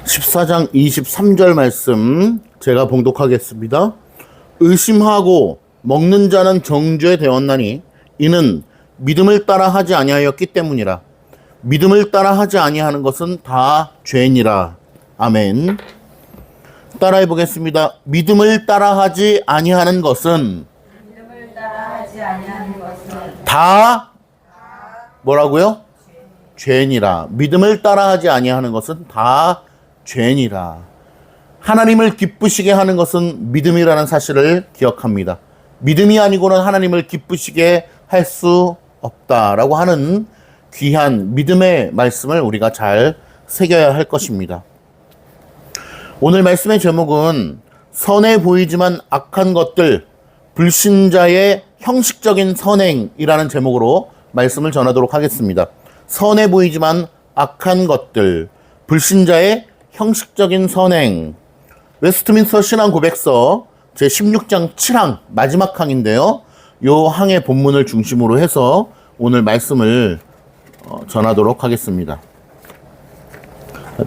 14장 23절 말씀 제가 봉독하겠습니다. 의심하고 먹는 자는 정죄 되었나니 이는 믿음을 따라 하지 아니하였기 때문이라. 믿음을 따라 하지 아니하는 것은 다 죄니라. 아멘. 따라해 보겠습니다. 믿음을 따라 하지 아니하는 것은 다 뭐라고요? 죄니라. 믿음을 따라 하지 아니하는 것은 다 죄니라. 하나님을 기쁘시게 하는 것은 믿음이라는 사실을 기억합니다. 믿음이 아니고는 하나님을 기쁘시게 할 수 없다라고 하는 귀한 믿음의 말씀을 우리가 잘 새겨야 할 것입니다. 오늘 말씀의 제목은 선해 보이지만 악한 것들, 불신자의 형식적인 선행이라는 제목으로 말씀을 전하도록 하겠습니다. 선해 보이지만 악한 것들, 불신자의 형식적인 선행. 웨스트민스터 신앙 고백서 제16장 7항 마지막 항인데요. 요 항의 본문을 중심으로 해서 오늘 말씀을 전하도록 하겠습니다.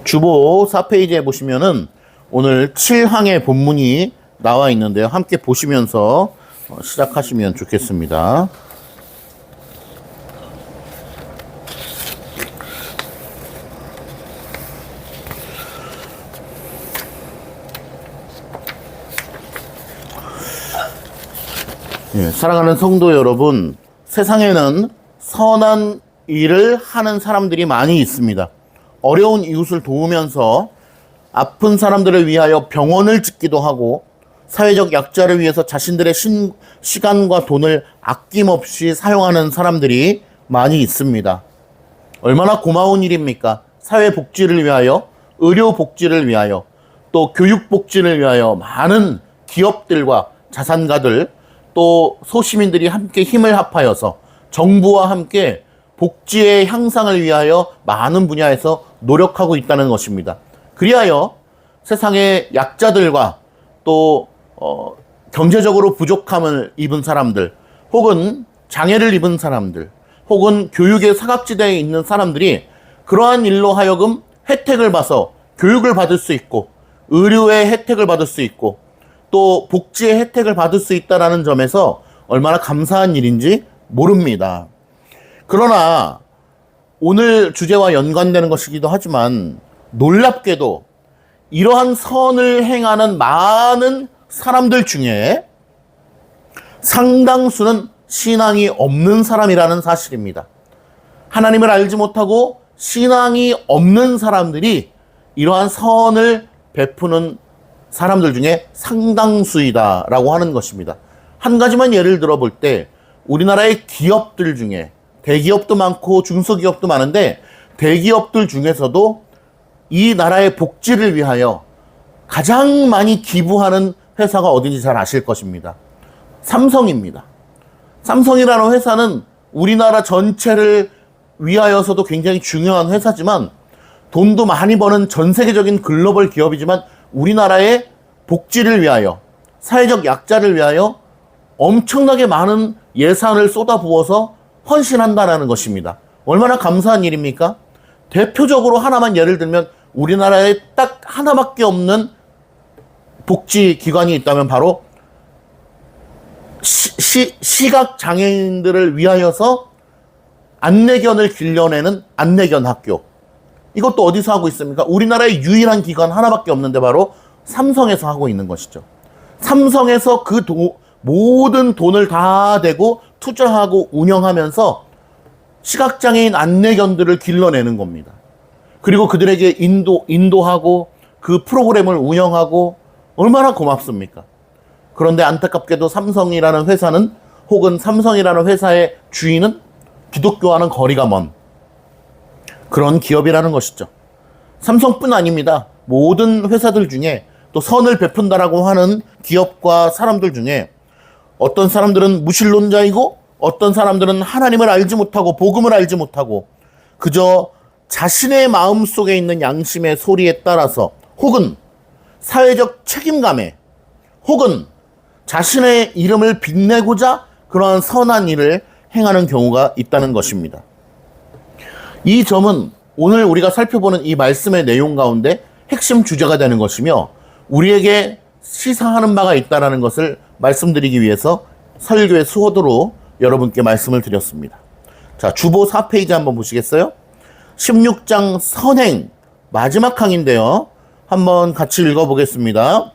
주보 4페이지에 보시면은 오늘 7항의 본문이 나와 있는데요. 함께 보시면서 시작하시면 좋겠습니다. 예, 사랑하는 성도 여러분, 세상에는 선한 일을 하는 사람들이 많이 있습니다. 어려운 이웃을 도우면서 아픈 사람들을 위하여 병원을 짓기도 하고 사회적 약자를 위해서 자신들의 시간과 돈을 아낌없이 사용하는 사람들이 많이 있습니다. 얼마나 고마운 일입니까? 사회복지를 위하여, 의료복지를 위하여, 또 교육복지를 위하여 많은 기업들과 자산가들, 또 소시민들이 함께 힘을 합하여서 정부와 함께 복지의 향상을 위하여 많은 분야에서 노력하고 있다는 것입니다. 그리하여 세상의 약자들과 또 경제적으로 부족함을 입은 사람들, 혹은 장애를 입은 사람들, 혹은 교육의 사각지대에 있는 사람들이 그러한 일로 하여금 혜택을 봐서 교육을 받을 수 있고 의료의 혜택을 받을 수 있고 또 복지의 혜택을 받을 수 있다는 점에서 얼마나 감사한 일인지 모릅니다. 그러나 오늘 주제와 연관되는 것이기도 하지만 놀랍게도 이러한 선을 행하는 많은 사람들 중에 상당수는 신앙이 없는 사람이라는 사실입니다. 하나님을 알지 못하고 신앙이 없는 사람들이 이러한 선을 베푸는 사람들 중에 상당수이다라고 하는 것입니다. 한 가지만 예를 들어 볼 때 우리나라의 기업들 중에 대기업도 많고 중소기업도 많은데 대기업들 중에서도 이 나라의 복지를 위하여 가장 많이 기부하는 회사가 어딘지 잘 아실 것입니다. 삼성입니다. 삼성이라는 회사는 우리나라 전체를 위하여서도 굉장히 중요한 회사지만 돈도 많이 버는 전 세계적인 글로벌 기업이지만 우리나라의 복지를 위하여, 사회적 약자를 위하여 엄청나게 많은 예산을 쏟아부어서 헌신한다는 것입니다. 얼마나 감사한 일입니까? 대표적으로 하나만 예를 들면 우리나라에 딱 하나밖에 없는 복지기관이 있다면 바로 시각장애인들을 위하여서 안내견을 길러내는 안내견 학교. 이것도 어디서 하고 있습니까? 우리나라의 유일한 기관 하나밖에 없는데 바로 삼성에서 하고 있는 것이죠. 삼성에서 그 모든 돈을 다 대고 투자하고 운영하면서 시각장애인 안내견들을 길러내는 겁니다. 그리고 그들에게 인도하고 그 프로그램을 운영하고 얼마나 고맙습니까? 그런데 안타깝게도 삼성이라는 회사는 혹은 삼성이라는 회사의 주인은 기독교와는 거리가 먼 그런 기업이라는 것이죠. 삼성뿐 아닙니다. 모든 회사들 중에 또 선을 베푼다라고 하는 기업과 사람들 중에 어떤 사람들은 무신론자이고 어떤 사람들은 하나님을 알지 못하고 복음을 알지 못하고 그저 자신의 마음속에 있는 양심의 소리에 따라서 혹은 사회적 책임감에 혹은 자신의 이름을 빛내고자 그러한 선한 일을 행하는 경우가 있다는 것입니다. 이 점은 오늘 우리가 살펴보는 이 말씀의 내용 가운데 핵심 주제가 되는 것이며 우리에게 시사하는 바가 있다는 것을 말씀드리기 위해서 설교의 수호도로 여러분께 말씀을 드렸습니다. 자, 주보 4페이지 한번 보시겠어요? 16장 선행 마지막 항인데요. 한번 같이 읽어보겠습니다.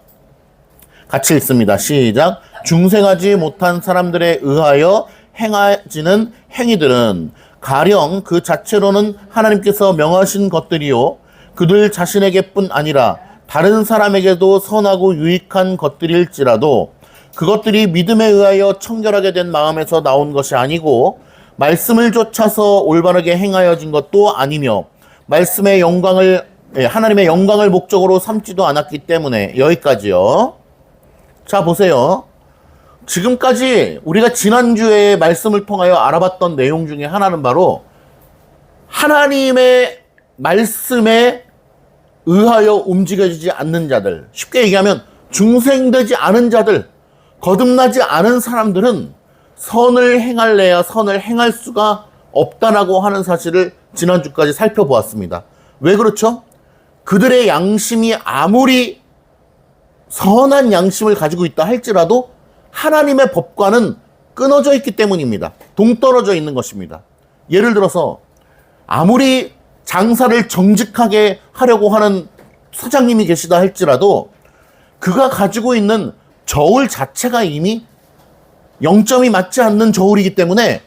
같이 읽습니다. 시작. 중생하지 못한 사람들에 의하여 행하지는 행위들은 가령 그 자체로는 하나님께서 명하신 것들이요 그들 자신에게뿐 아니라 다른 사람에게도 선하고 유익한 것들일지라도 그것들이 믿음에 의하여 청결하게 된 마음에서 나온 것이 아니고 말씀을 좇아서 올바르게 행하여진 것도 아니며 말씀의 영광을 하나님의 영광을 목적으로 삼지도 않았기 때문에. 여기까지요. 자, 보세요. 지금까지 우리가 지난주에 말씀을 통하여 알아봤던 내용 중에 하나는 바로 하나님의 말씀에 의하여 움직여지지 않는 자들, 쉽게 얘기하면 중생되지 않은 자들, 거듭나지 않은 사람들은 선을 행할래야 선을 행할 수가 없다라고 하는 사실을 지난주까지 살펴보았습니다. 왜 그렇죠? 그들의 양심이 아무리 선한 양심을 가지고 있다 할지라도 하나님의 법과는 끊어져 있기 때문입니다. 동떨어져 있는 것입니다. 예를 들어서 아무리 장사를 정직하게 하려고 하는 사장님이 계시다 할지라도 그가 가지고 있는 저울 자체가 이미 0점이 맞지 않는 저울이기 때문에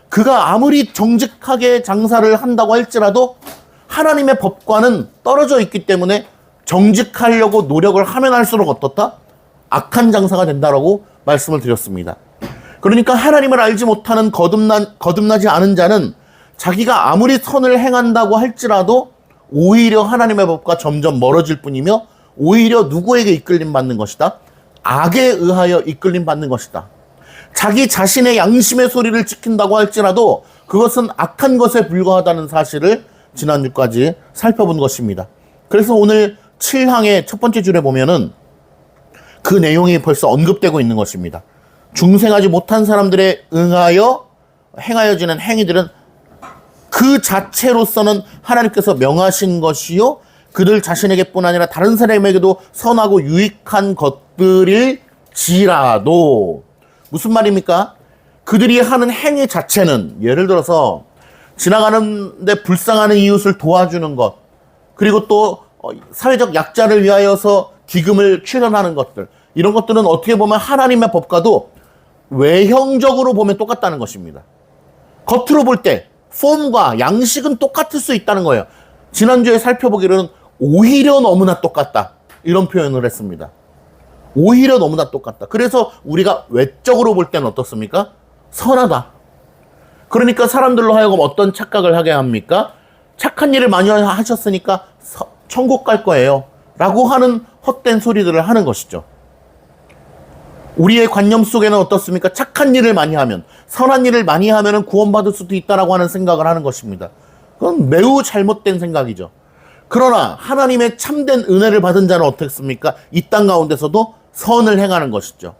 그가 아무리 정직하게 장사를 한다고 할지라도 하나님의 법과는 떨어져 있기 때문에 정직하려고 노력을 하면 할수록 어떻다? 악한 장사가 된다라고 말씀을 드렸습니다. 그러니까 하나님을 알지 못하는 거듭나지 않은 자는 자기가 아무리 선을 행한다고 할지라도 오히려 하나님의 법과 점점 멀어질 뿐이며 오히려 누구에게 이끌림 받는 것이다? 악에 의하여 이끌림 받는 것이다. 자기 자신의 양심의 소리를 지킨다고 할지라도 그것은 악한 것에 불과하다는 사실을 지난주까지 살펴본 것입니다. 그래서 오늘 7항의 첫 번째 줄에 보면은 그 내용이 벌써 언급되고 있는 것입니다. 중생하지 못한 사람들에 응하여 행하여지는 행위들은 그 자체로서는 하나님께서 명하신 것이요 그들 자신에게뿐 아니라 다른 사람에게도 선하고 유익한 것들일지라도. 무슨 말입니까? 그들이 하는 행위 자체는 예를 들어서 지나가는데 불쌍한 이웃을 도와주는 것, 그리고 또 사회적 약자를 위하여서 기금을 출연하는 것들, 이런 것들은 어떻게 보면 하나님의 법과도 외형적으로 보면 똑같다는 것입니다. 겉으로 볼 때 폼과 양식은 똑같을 수 있다는 거예요. 지난주에 살펴보기로는 오히려 너무나 똑같다, 이런 표현을 했습니다. 오히려 너무나 똑같다. 그래서 우리가 외적으로 볼 때는 어떻습니까? 선하다. 그러니까 사람들로 하여금 어떤 착각을 하게 합니까? 착한 일을 많이 하셨으니까 천국 갈 거예요 라고 하는 헛된 소리들을 하는 것이죠. 우리의 관념 속에는 어떻습니까? 착한 일을 많이 하면, 선한 일을 많이 하면 구원받을 수도 있다라고 하는 생각을 하는 것입니다. 그건 매우 잘못된 생각이죠. 그러나 하나님의 참된 은혜를 받은 자는 어떻습니까? 이 땅 가운데서도 선을 행하는 것이죠.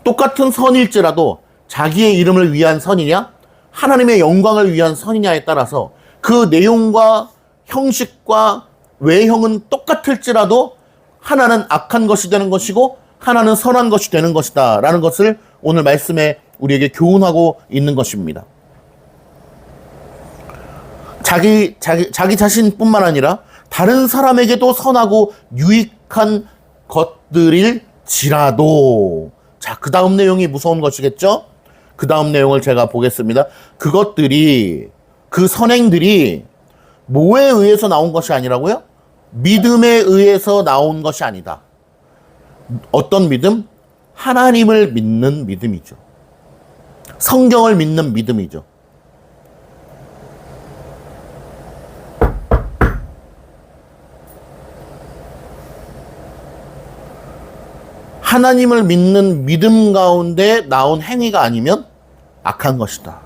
똑같은 선일지라도 자기의 이름을 위한 선이냐, 하나님의 영광을 위한 선이냐에 따라서 그 내용과 형식과 외형은 똑같을지라도 하나는 악한 것이 되는 것이고 하나는 선한 것이 되는 것이다 라는 것을 오늘 말씀에 우리에게 교훈하고 있는 것입니다. 자기 자신뿐만 아니라 다른 사람에게도 선하고 유익한 것들일지라도. 자, 그 다음 내용이 무서운 것이겠죠? 그 다음 내용을 제가 보겠습니다. 그것들이, 그 선행들이 뭐에 의해서 나온 것이 아니라고요? 믿음에 의해서 나온 것이 아니다. 어떤 믿음? 하나님을 믿는 믿음이죠. 성경을 믿는 믿음이죠. 하나님을 믿는 믿음 가운데 나온 행위가 아니면 악한 것이다.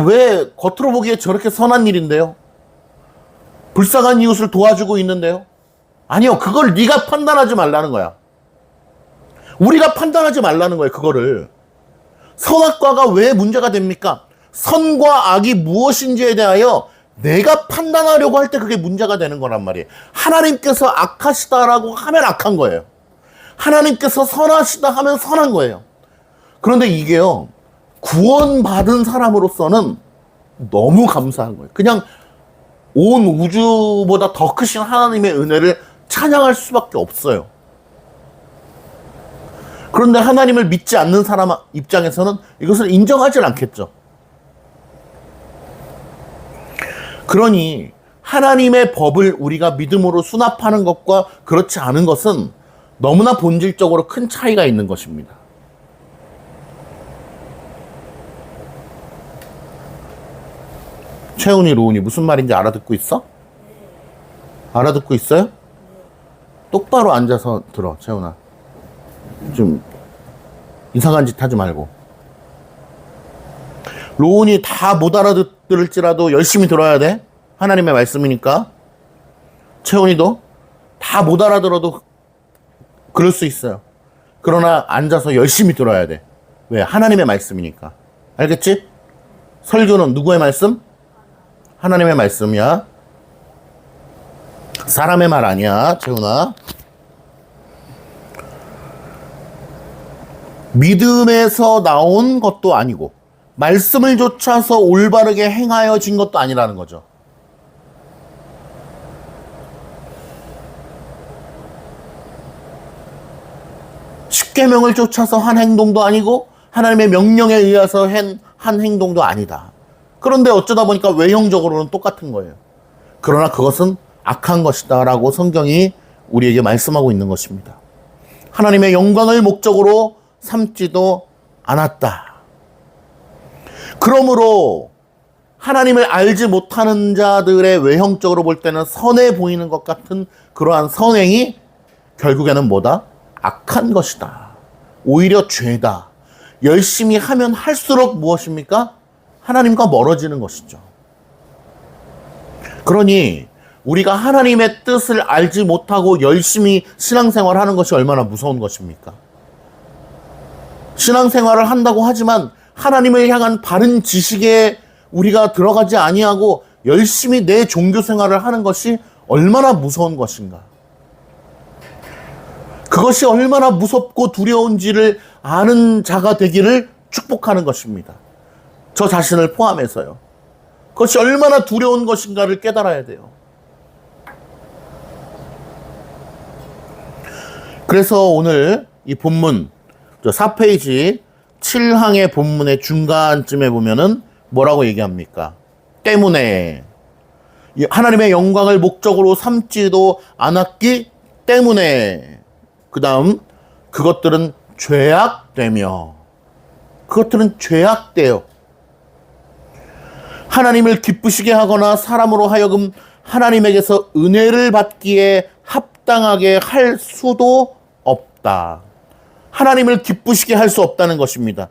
왜 겉으로 보기에 저렇게 선한 일인데요? 불쌍한 이웃을 도와주고 있는데요? 아니요, 그걸 네가 판단하지 말라는 거야. 우리가 판단하지 말라는 거예요, 그거를. 선악과가 왜 문제가 됩니까? 선과 악이 무엇인지에 대하여 내가 판단하려고 할 때 그게 문제가 되는 거란 말이에요. 하나님께서 악하시다라고 하면 악한 거예요. 하나님께서 선하시다 하면 선한 거예요. 그런데 이게요, 구원받은 사람으로서는 너무 감사한 거예요. 그냥 온 우주보다 더 크신 하나님의 은혜를 찬양할 수밖에 없어요. 그런데 하나님을 믿지 않는 사람 입장에서는 이것을 인정하지 않겠죠. 그러니 하나님의 법을 우리가 믿음으로 수납하는 것과 그렇지 않은 것은 너무나 본질적으로 큰 차이가 있는 것입니다. 채훈이, 로운이 무슨 말인지 알아듣고 있어? 알아듣고 있어요? 똑바로 앉아서 들어, 채훈아. 좀 이상한 짓 하지 말고. 로운이 다 못 알아들을지라도 열심히 들어야 돼. 하나님의 말씀이니까. 채훈이도 다 못 알아들어도 그럴 수 있어요. 그러나 앉아서 열심히 들어야 돼. 왜? 하나님의 말씀이니까. 알겠지? 설교는 누구의 말씀? 하나님의 말씀이야. 사람의 말 아니야, 채훈아. 믿음에서 나온 것도 아니고 말씀을 좇아서 올바르게 행하여진 것도 아니라는 거죠. 십계명을 쫓아서 한 행동도 아니고 하나님의 명령에 의해서 한 행동도 아니다. 그런데 어쩌다 보니까 외형적으로는 똑같은 거예요. 그러나 그것은 악한 것이다 라고 성경이 우리에게 말씀하고 있는 것입니다. 하나님의 영광을 목적으로 삼지도 않았다. 그러므로 하나님을 알지 못하는 자들의 외형적으로 볼 때는 선해 보이는 것 같은 그러한 선행이 결국에는 뭐다? 악한 것이다. 오히려 죄다. 열심히 하면 할수록 무엇입니까? 하나님과 멀어지는 것이죠. 그러니 우리가 하나님의 뜻을 알지 못하고 열심히 신앙생활하는 것이 얼마나 무서운 것입니까? 신앙생활을 한다고 하지만 하나님을 향한 바른 지식에 우리가 들어가지 아니하고 열심히 내 종교생활을 하는 것이 얼마나 무서운 것인가. 그것이 얼마나 무섭고 두려운지를 아는 자가 되기를 축복하는 것입니다. 저 자신을 포함해서요. 그것이 얼마나 두려운 것인가를 깨달아야 돼요. 그래서 오늘 이 본문 4페이지 7항의 본문의 중간쯤에 보면은 뭐라고 얘기합니까? 때문에 하나님의 영광을 목적으로 삼지도 않았기 때문에 그 다음 그것들은 죄악되며 그것들은 죄악돼요. 하나님을 기쁘시게 하거나 사람으로 하여금 하나님에게서 은혜를 받기에 합당하게 할 수도 없다. 하나님을 기쁘시게 할 수 없다는 것입니다.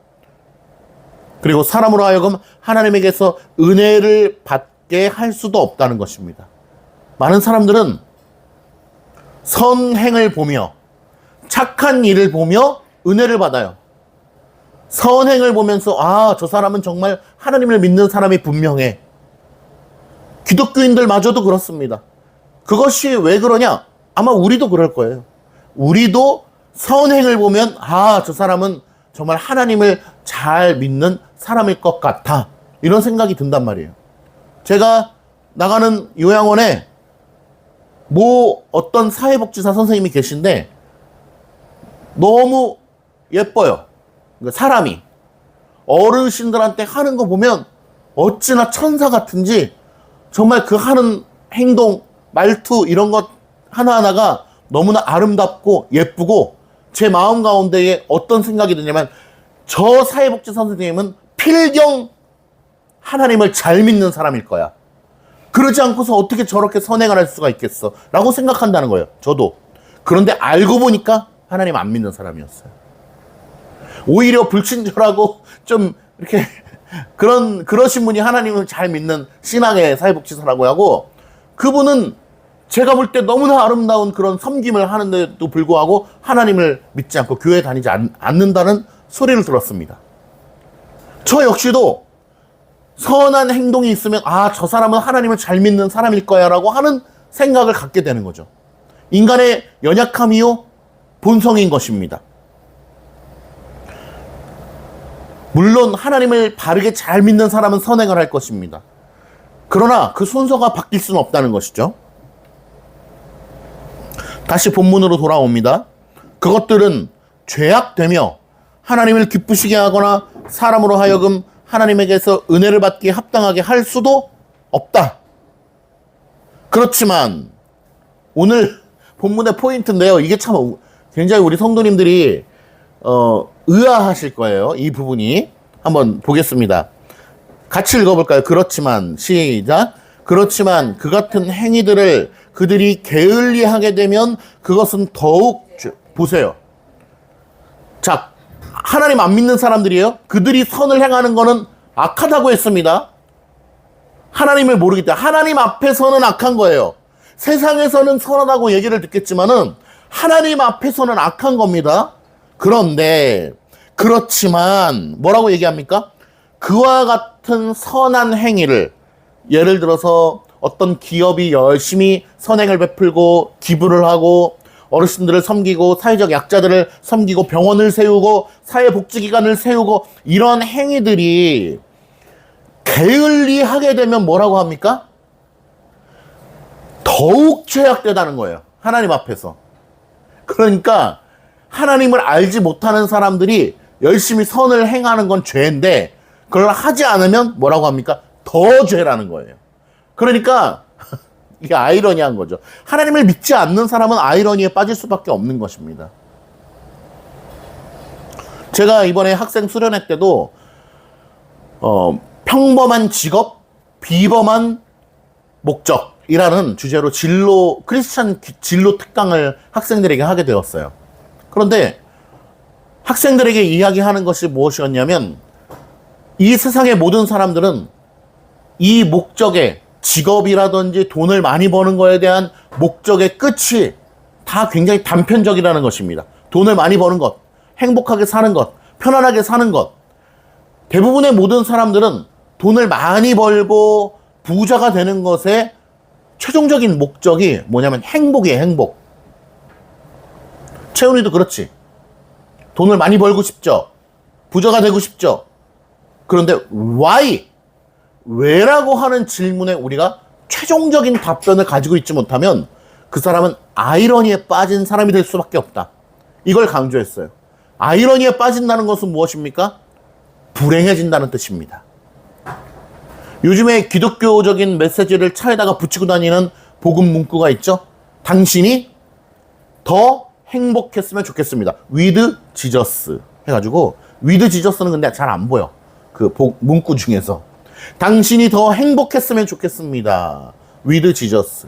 그리고 사람으로 하여금 하나님에게서 은혜를 받게 할 수도 없다는 것입니다. 많은 사람들은 선행을 보며 착한 일을 보며 은혜를 받아요. 선행을 보면서 아, 저 사람은 정말 하나님을 믿는 사람이 분명해. 기독교인들마저도 그렇습니다. 그것이 왜 그러냐? 아마 우리도 그럴 거예요. 우리도 선행을 보면 아, 저 사람은 정말 하나님을 잘 믿는 사람일 것 같아. 이런 생각이 든단 말이에요. 제가 나가는 요양원에 어떤 사회복지사 선생님이 계신데 너무 예뻐요. 그러니까 사람이 어르신들한테 하는 거 보면 어찌나 천사 같은지 정말 그 하는 행동, 말투 이런 것 하나하나가 너무나 아름답고 예쁘고 제 마음 가운데에 어떤 생각이 드냐면 저 사회복지 선생님은 필경 하나님을 잘 믿는 사람일 거야. 그러지 않고서 어떻게 저렇게 선행을 할 수가 있겠어? 라고 생각한다는 거예요. 저도. 그런데 알고 보니까 하나님 안 믿는 사람이었어요. 오히려 불친절하고 좀 이렇게 그러신 분이 하나님을 잘 믿는 신앙의 사회복지사라고 하고 그분은 제가 볼 때 너무나 아름다운 그런 섬김을 하는데도 불구하고 하나님을 믿지 않고 교회 다니지 않는다는 소리를 들었습니다. 저 역시도 선한 행동이 있으면 아, 저 사람은 하나님을 잘 믿는 사람일 거야 라고 하는 생각을 갖게 되는 거죠. 인간의 연약함이요 본성인 것입니다. 물론 하나님을 바르게 잘 믿는 사람은 선행을 할 것입니다. 그러나 그 순서가 바뀔 수는 없다는 것이죠. 다시 본문으로 돌아옵니다. 그것들은 죄악되며 하나님을 기쁘시게 하거나 사람으로 하여금 하나님에게서 은혜를 받기에 합당하게 할 수도 없다. 그렇지만 오늘 본문의 포인트인데요. 이게 참 굉장히 우리 성도님들이 의아하실 거예요. 이 부분이. 한번 보겠습니다. 같이 읽어볼까요? 그렇지만 시작. 그렇지만 그 같은 행위들을 그들이 게을리하게 되면 그것은 더욱 보세요. 자, 하나님 안 믿는 사람들이에요. 그들이 선을 행하는 거는 악하다고 했습니다. 하나님을 모르기 때문에 하나님 앞에서는 악한 거예요. 세상에서는 선하다고 얘기를 듣겠지만은 하나님 앞에서는 악한 겁니다. 그런데 그렇지만 뭐라고 얘기합니까? 그와 같은 선한 행위를 예를 들어서 어떤 기업이 열심히 선행을 베풀고 기부를 하고 어르신들을 섬기고 사회적 약자들을 섬기고 병원을 세우고 사회복지기관을 세우고 이런 행위들이 게을리하게 되면 뭐라고 합니까? 더욱 죄악되다는 거예요. 하나님 앞에서. 그러니까 하나님을 알지 못하는 사람들이 열심히 선을 행하는 건 죄인데 그걸 하지 않으면 뭐라고 합니까? 더 죄라는 거예요. 그러니까 이게 아이러니한 거죠. 하나님을 믿지 않는 사람은 아이러니에 빠질 수밖에 없는 것입니다. 제가 이번에 학생 수련회 때도 평범한 직업, 비범한 목적이라는 주제로 크리스찬 진로 특강을 학생들에게 하게 되었어요. 그런데 학생들에게 이야기하는 것이 무엇이었냐면 이 세상의 모든 사람들은 이 목적에 직업이라든지 돈을 많이 버는 거에 대한 목적의 끝이 다 굉장히 단편적이라는 것입니다. 돈을 많이 버는 것, 행복하게 사는 것, 편안하게 사는 것. 대부분의 모든 사람들은 돈을 많이 벌고 부자가 되는 것의 최종적인 목적이 뭐냐면 행복이에요, 행복. 채훈이도 그렇지. 돈을 많이 벌고 싶죠. 부자가 되고 싶죠. 그런데 why? 왜라고 하는 질문에 우리가 최종적인 답변을 가지고 있지 못하면 그 사람은 아이러니에 빠진 사람이 될 수밖에 없다. 이걸 강조했어요. 아이러니에 빠진다는 것은 무엇입니까? 불행해진다는 뜻입니다. 요즘에 기독교적인 메시지를 차에다가 붙이고 다니는 복음 문구가 있죠. 당신이 더 행복했으면 좋겠습니다. with Jesus 해가지고 with Jesus는 근데 잘 안 보여. 그 문구 중에서. 당신이 더 행복했으면 좋겠습니다. with Jesus.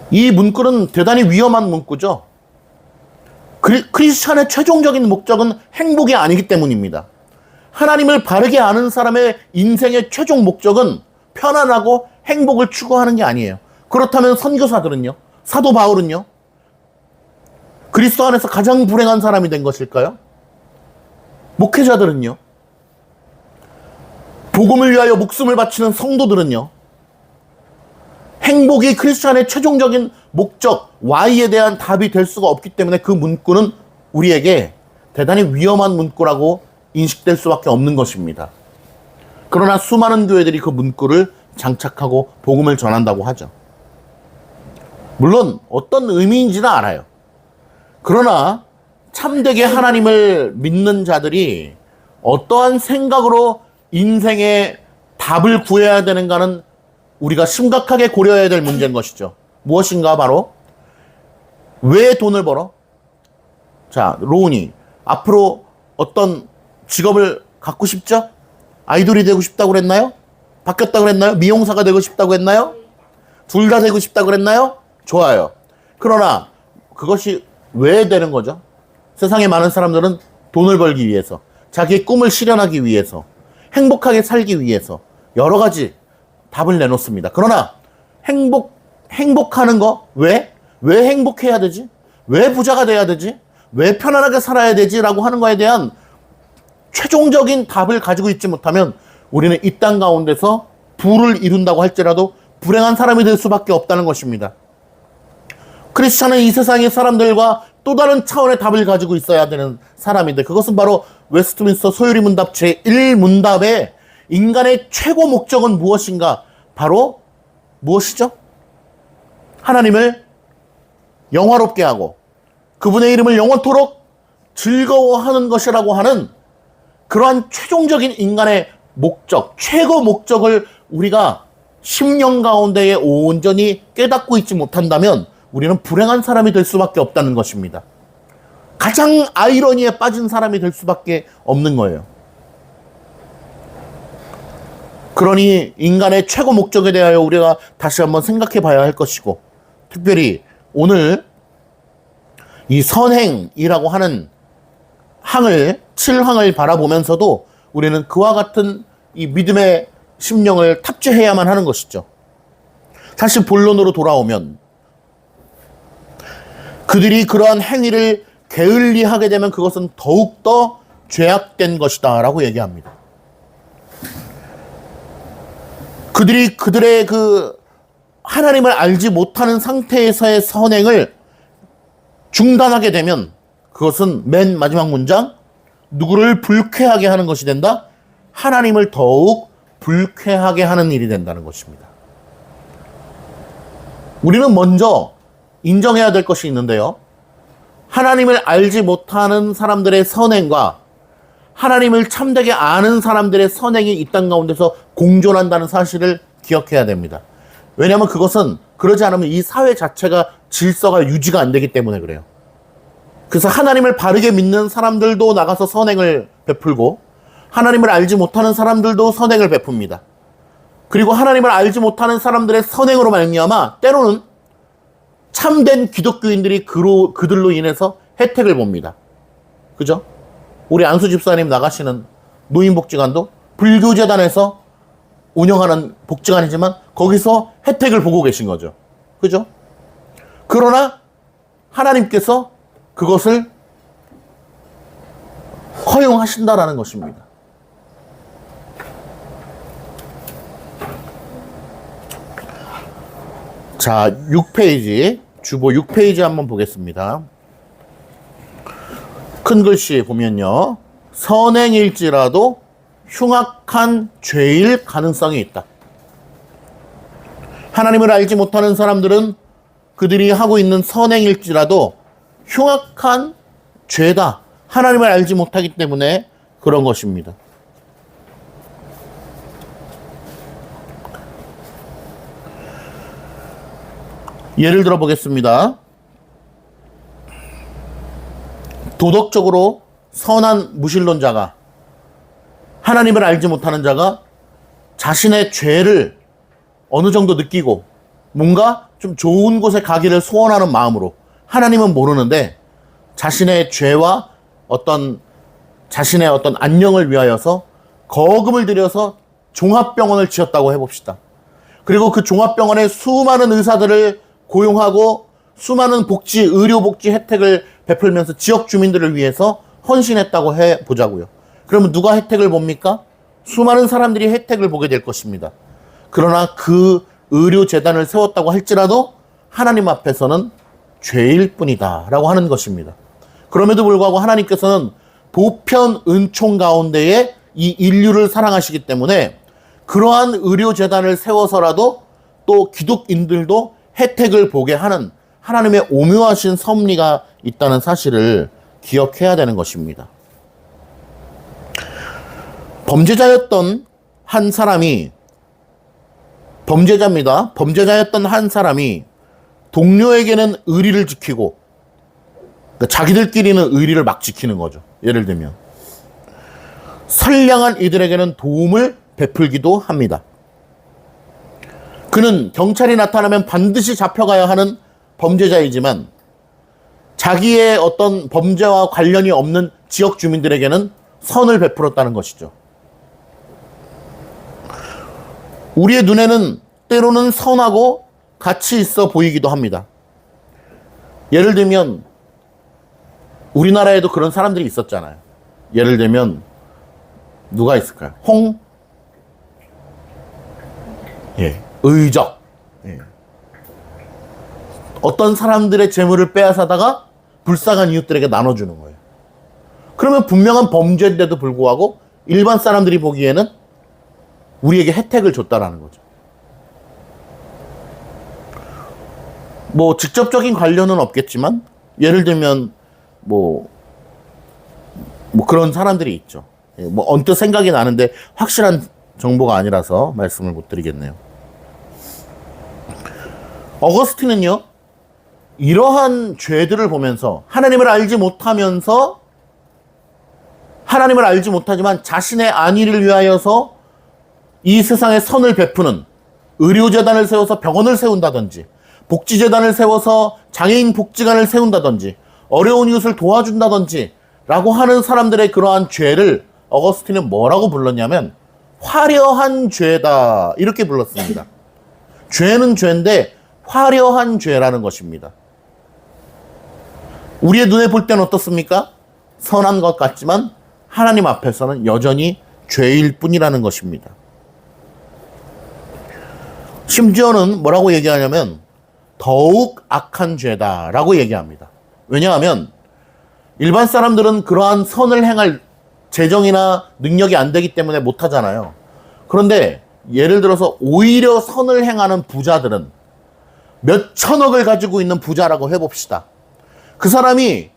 이 문구는 대단히 위험한 문구죠. 크리스찬의 최종적인 목적은 행복이 아니기 때문입니다. 하나님을 바르게 아는 사람의 인생의 최종 목적은 편안하고 행복을 추구하는 게 아니에요. 그렇다면 선교사들은요? 사도 바울은요? 그리스도 안에서 가장 불행한 사람이 된 것일까요? 목회자들은요? 복음을 위하여 목숨을 바치는 성도들은요? 행복이 크리스찬의 최종적인 목적, Y에 대한 답이 될 수가 없기 때문에 그 문구는 우리에게 대단히 위험한 문구라고 인식될 수밖에 없는 것입니다. 그러나 수많은 교회들이 그 문구를 장착하고 복음을 전한다고 하죠. 물론 어떤 의미인지는 알아요. 그러나 참되게 하나님을 믿는 자들이 어떠한 생각으로 인생의 답을 구해야 되는가는 우리가 심각하게 고려해야 될 문제인 것이죠. 무엇인가 바로 왜 돈을 벌어? 자, 로운이 앞으로 어떤 직업을 갖고 싶죠? 아이돌이 되고 싶다고 그랬나요? 바뀌었다고 그랬나요? 미용사가 되고 싶다고 했나요? 둘 다 되고 싶다고 그랬나요? 좋아요. 그러나 그것이 왜 되는 거죠? 세상에 많은 사람들은 돈을 벌기 위해서, 자기의 꿈을 실현하기 위해서, 행복하게 살기 위해서 여러 가지 답을 내놓습니다. 그러나 행복하는 거 왜? 왜 행복해야 되지? 왜 부자가 돼야 되지? 왜 편안하게 살아야 되지? 라고 하는 거에 대한 최종적인 답을 가지고 있지 못하면 우리는 이 땅 가운데서 부를 이룬다고 할지라도 불행한 사람이 될 수밖에 없다는 것입니다. 크리스찬은 이 세상의 사람들과 또 다른 차원의 답을 가지고 있어야 되는 사람인데, 그것은 바로 웨스트민스터 소요리 문답 제1문답의 인간의 최고 목적은 무엇인가? 바로 무엇이죠? 하나님을 영화롭게 하고 그분의 이름을 영원토록 즐거워하는 것이라고 하는 그러한 최종적인 인간의 목적, 최고 목적을 우리가 심령 가운데에 온전히 깨닫고 있지 못한다면 우리는 불행한 사람이 될 수밖에 없다는 것입니다. 가장 아이러니에 빠진 사람이 될 수밖에 없는 거예요. 그러니 인간의 최고 목적에 대하여 우리가 다시 한번 생각해 봐야 할 것이고, 특별히 오늘 이 선행이라고 하는 항을, 7항을 바라보면서도 우리는 그와 같은 이 믿음의 심령을 탑재해야만 하는 것이죠. 사실 본론으로 돌아오면 그들이 그러한 행위를 게을리하게 되면 그것은 더욱더 죄악된 것이다 라고 얘기합니다. 그들이 그들의 그 하나님을 알지 못하는 상태에서의 선행을 중단하게 되면 그것은 맨 마지막 문장, 누구를 불쾌하게 하는 것이 된다? 하나님을 더욱 불쾌하게 하는 일이 된다는 것입니다. 우리는 먼저 인정해야 될 것이 있는데요. 하나님을 알지 못하는 사람들의 선행과 하나님을 참되게 아는 사람들의 선행이 이 땅 가운데서 공존한다는 사실을 기억해야 됩니다. 왜냐하면 그것은 그러지 않으면 이 사회 자체가 질서가 유지가 안 되기 때문에 그래요. 그래서 하나님을 바르게 믿는 사람들도 나가서 선행을 베풀고 하나님을 알지 못하는 사람들도 선행을 베풉니다. 그리고 하나님을 알지 못하는 사람들의 선행으로 말미암아 때로는 참된 기독교인들이 그들로 인해서 혜택을 봅니다. 그죠? 우리 안수 집사님 나가시는 노인복지관도 불교재단에서 운영하는 복지관이지만 거기서 혜택을 보고 계신 거죠. 그죠? 그러나 하나님께서 그것을 허용하신다라는 것입니다. 자, 6페이지, 주보 6페이지 한번 보겠습니다. 큰 글씨 보면요. 선행일지라도 흉악한 죄일 가능성이 있다. 하나님을 알지 못하는 사람들은 그들이 하고 있는 선행일지라도 흉악한 죄다. 하나님을 알지 못하기 때문에 그런 것입니다. 예를 들어 보겠습니다. 도덕적으로 선한 무신론자가, 하나님을 알지 못하는 자가 자신의 죄를 어느 정도 느끼고 뭔가 좀 좋은 곳에 가기를 소원하는 마음으로, 하나님은 모르는데 자신의 죄와 자신의 어떤 안녕을 위하여서 거금을 들여서 종합병원을 지었다고 해봅시다. 그리고 그 종합병원에 수많은 의사들을 고용하고 수많은 의료복지 혜택을 베풀면서 지역 주민들을 위해서 헌신했다고 해보자고요. 그러면 누가 혜택을 봅니까? 수많은 사람들이 혜택을 보게 될 것입니다. 그러나 그 의료재단을 세웠다고 할지라도 하나님 앞에서는 죄일 뿐이다 라고 하는 것입니다. 그럼에도 불구하고 하나님께서는 보편 은총 가운데에 이 인류를 사랑하시기 때문에 그러한 의료재단을 세워서라도 또 기독인들도 혜택을 보게 하는 하나님의 오묘하신 섭리가 있다는 사실을 기억해야 되는 것입니다. 범죄자였던 한 사람이, 범죄자입니다. 범죄자였던 한 사람이 동료에게는 의리를 지키고, 그러니까 자기들끼리는 의리를 막 지키는 거죠. 예를 들면 선량한 이들에게는 도움을 베풀기도 합니다. 그는 경찰이 나타나면 반드시 잡혀가야 하는 범죄자이지만 자기의 어떤 범죄와 관련이 없는 지역 주민들에게는 선을 베풀었다는 것이죠. 우리의 눈에는 때로는 선하고 가치 있어 보이기도 합니다. 예를 들면 우리나라에도 그런 사람들이 있었잖아요. 예를 들면 누가 있을까요? 예, 의적. 예. 어떤 사람들의 재물을 빼앗아다가 불쌍한 이웃들에게 나눠주는 거예요. 그러면 분명한 범죄인데도 불구하고 일반 사람들이 보기에는 우리에게 혜택을 줬다라는 거죠. 뭐 직접적인 관련은 없겠지만 예를 들면 뭐 그런 사람들이 있죠. 뭐 언뜻 생각이 나는데 확실한 정보가 아니라서 말씀을 못 드리겠네요. 어거스틴은요, 이러한 죄들을 보면서 하나님을 알지 못하지만 자신의 안위를 위하여서 이 세상에 선을 베푸는 의료재단을 세워서 병원을 세운다든지, 복지재단을 세워서 장애인 복지관을 세운다든지, 어려운 이웃을 도와준다든지 라고 하는 사람들의 그러한 죄를 어거스틴은 뭐라고 불렀냐면 화려한 죄다, 이렇게 불렀습니다. 죄는 죄인데 화려한 죄라는 것입니다. 우리의 눈에 볼 때는 어떻습니까? 선한 것 같지만 하나님 앞에서는 여전히 죄일 뿐이라는 것입니다. 심지어는 뭐라고 얘기하냐면 더욱 악한 죄다라고 얘기합니다. 왜냐하면 일반 사람들은 그러한 선을 행할 재정이나 능력이 안 되기 때문에 못하잖아요. 그런데 예를 들어서 오히려 선을 행하는 부자들은 몇 천억을 가지고 있는 부자라고 해봅시다. 그 사람이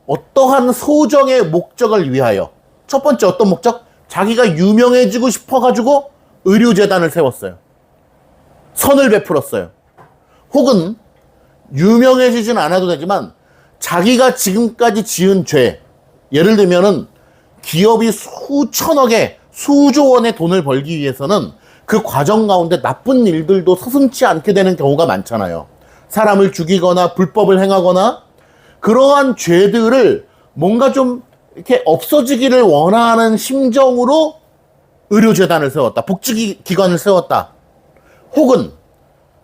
어떠한 소정의 목적을 위하여, 첫 번째 어떤 목적? 자기가 유명해지고 싶어가지고 의료재단을 세웠어요. 선을 베풀었어요. 혹은 유명해지진 않아도 되지만 자기가 지금까지 지은 죄, 예를 들면은 기업이 수천억의 수조 원의 돈을 벌기 위해서는 그 과정 가운데 나쁜 일들도 서슴지 않게 되는 경우가 많잖아요. 사람을 죽이거나 불법을 행하거나 그러한 죄들을 뭔가 좀 이렇게 없어지기를 원하는 심정으로 의료재단을 세웠다, 복지기관을 세웠다. 혹은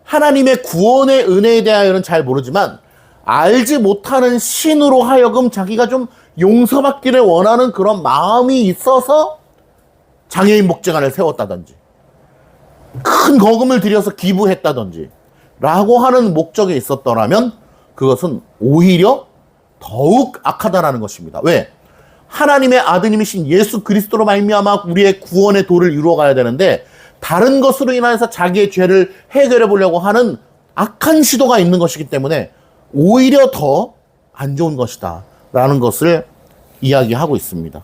하나님의 구원의 은혜에 대하여는 잘 모르지만 알지 못하는 신으로 하여금 자기가 좀 용서받기를 원하는 그런 마음이 있어서 장애인 복지관을 세웠다든지 큰 거금을 들여서 기부했다든지 라고 하는 목적이 있었더라면 그것은 오히려 더욱 악하다라는 것입니다. 왜? 하나님의 아드님이신 예수 그리스도로 말미암아 우리의 구원의 도를 이루어가야 되는데 다른 것으로 인해서 자기의 죄를 해결해 보려고 하는 악한 시도가 있는 것이기 때문에 오히려 더 안 좋은 것이다 라는 것을 이야기하고 있습니다.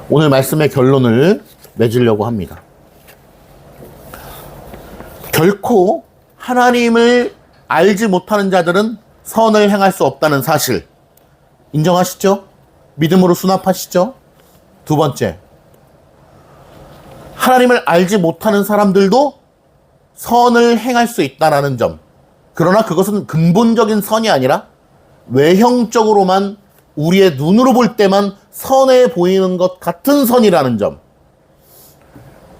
오늘 말씀의 결론을 맺으려고 합니다. 결코 하나님을 알지 못하는 자들은 선을 행할 수 없다는 사실 인정하시죠? 믿음으로 수납하시죠? 두 번째, 하나님을 알지 못하는 사람들도 선을 행할 수 있다는 점. 그러나 그것은 근본적인 선이 아니라 외형적으로만 우리의 눈으로 볼 때만 선해 보이는 것 같은 선이라는 점.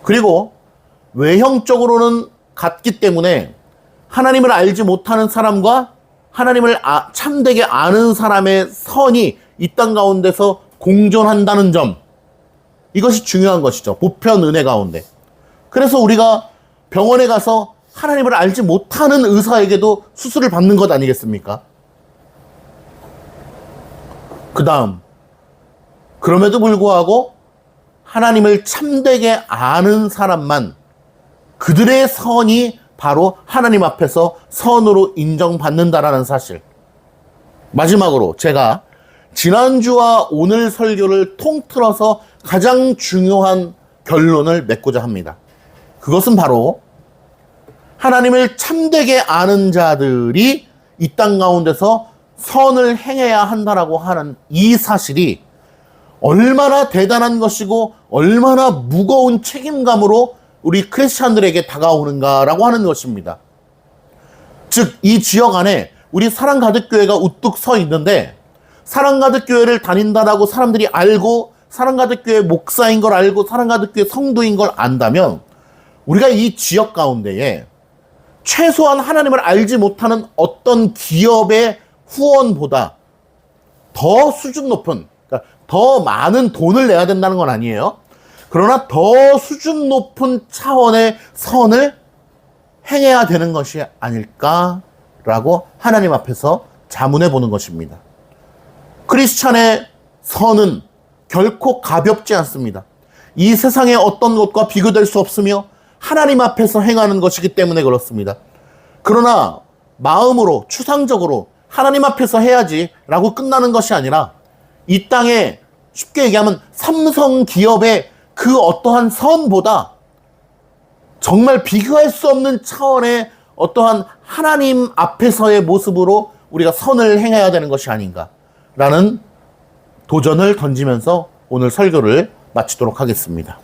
그리고 외형적으로는 같기 때문에 하나님을 알지 못하는 사람과 하나님을 참되게 아는 사람의 선이 이 땅 가운데서 공존한다는 점. 이것이 중요한 것이죠. 보편 은혜 가운데. 그래서 우리가 병원에 가서 하나님을 알지 못하는 의사에게도 수술을 받는 것 아니겠습니까? 그 다음, 그럼에도 불구하고 하나님을 참되게 아는 사람만 그들의 선이 바로 하나님 앞에서 선으로 인정받는다라는 사실. 마지막으로 제가 지난주와 오늘 설교를 통틀어서 가장 중요한 결론을 맺고자 합니다. 그것은 바로 하나님을 참되게 아는 자들이 이 땅 가운데서 선을 행해야 한다라고 하는 이 사실이 얼마나 대단한 것이고 얼마나 무거운 책임감으로 우리 크리스찬들에게 다가오는가라고 하는 것입니다. 즉, 이 지역 안에 우리 사랑가득교회가 우뚝 서 있는데 사랑가득교회를 다닌다라고 사람들이 알고 사랑가득교회 목사인 걸 알고 사랑가득교회 성도인 걸 안다면 우리가 이 지역 가운데에 최소한 하나님을 알지 못하는 어떤 기업의 후원보다 더 수준 높은, 그러니까 더 많은 돈을 내야 된다는 건 아니에요. 그러나 더 수준 높은 차원의 선을 행해야 되는 것이 아닐까라고 하나님 앞에서 자문해 보는 것입니다. 크리스찬의 선은 결코 가볍지 않습니다. 이 세상의 어떤 것과 비교될 수 없으며 하나님 앞에서 행하는 것이기 때문에 그렇습니다. 그러나 마음으로 추상적으로 하나님 앞에서 해야지라고 끝나는 것이 아니라 이 땅에 쉽게 얘기하면 삼성 기업의 그 어떠한 선보다 정말 비교할 수 없는 차원의 어떠한 하나님 앞에서의 모습으로 우리가 선을 행해야 되는 것이 아닌가라는 도전을 던지면서 오늘 설교를 마치도록 하겠습니다.